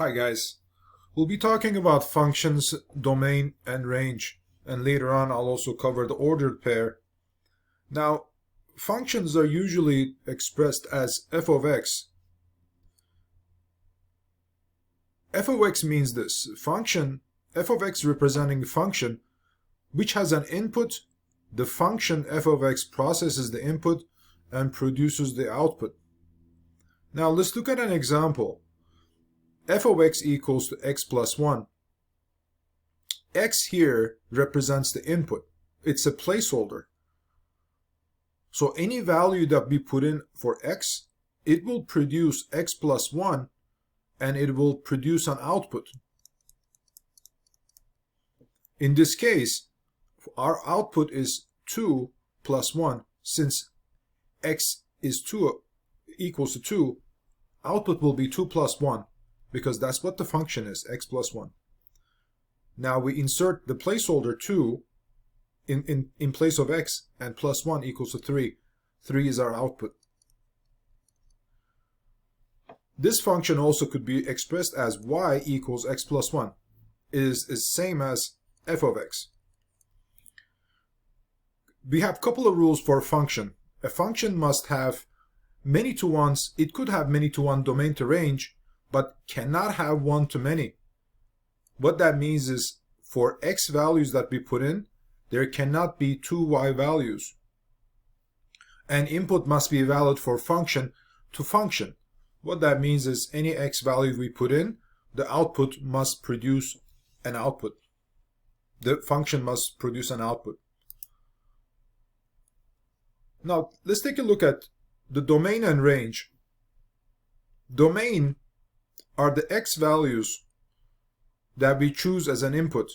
Hi guys, we'll be talking about functions, domain, and range, and later on I'll also cover the ordered pair. Now, functions are usually expressed as f of x. F of x means this: function f of x representing function which has an input. The function f of x processes the input and produces the output. Now let's look at an example. F of x equals to x plus 1. X here represents the input. It's a placeholder. So any value that we put in for x, it will produce x plus 1 and it will produce an output. In this case, our output is 2 plus 1. Since x is 2 equals to 2, output will be 2 plus 1. Because that's what the function is, x plus 1. Now we insert the placeholder 2 in place of x, and plus 1 equals to 3. 3 is our output. This function also could be expressed as y equals x plus 1. It is same as f of x. We have a couple of rules for a function. A function must have many to ones. It could have many to one domain to range, but cannot have one to many. What that means is for x values that we put in, there cannot be two y values. And input must be valid for function to function. What that means is any x value we put in, the output must produce an output. The function must produce an output. Now let's take a look at the domain and range. Domain are the x values that we choose as an input.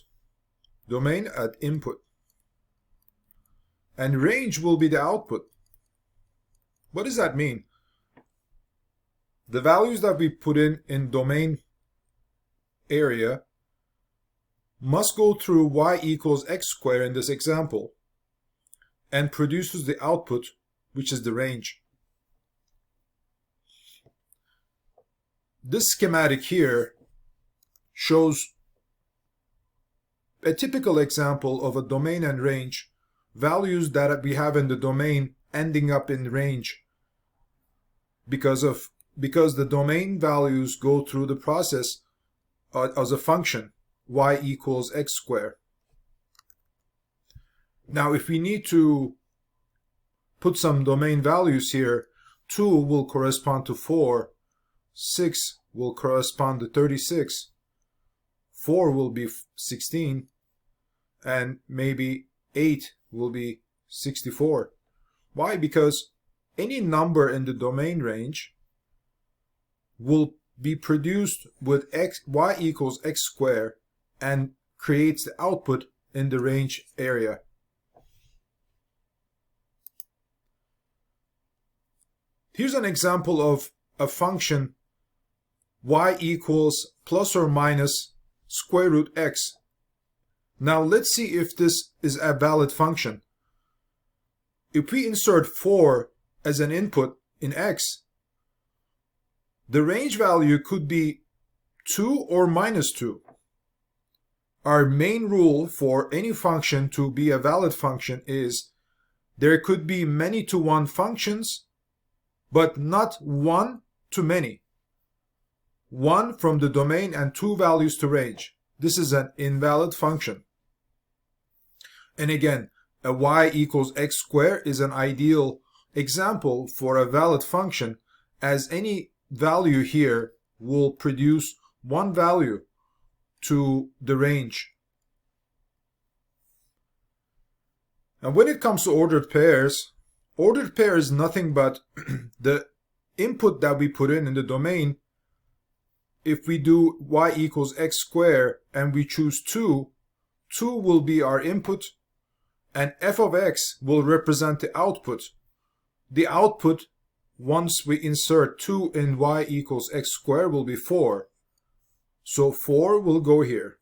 Domain at input. And range will be the output. What does that mean? The values that we put in domain area must go through y equals x squared in this example and produces the output, which is the range. This schematic here shows a typical example of a domain and range, values that we have in the domain ending up in range because the domain values go through the process as a function y equals x squared. Now if we need to put some domain values here, 2 will correspond to 4, 6 will correspond to 36, 4 will be 16, and maybe 8 will be 64. Why? Because any number in the domain range will be produced with y equals x squared and creates the output in the range area. Here's an example of a function y equals plus or minus square root x. Now let's see if this is a valid function. If we insert 4 as an input in x, the range value could be 2 or minus 2. Our main rule for any function to be a valid function is there could be many to one functions, but not one to many. 1 from the domain and 2 values to range. This is an invalid function. And again, a y equals x squared is an ideal example for a valid function, as any value here will produce one value to the range. And when it comes to ordered pair is nothing but the input that we put in the domain. If we do y equals x squared and we choose 2, 2 will be our input, and f of x will represent the output. The output, once we insert 2 in y equals x squared, will be 4. So 4 will go here.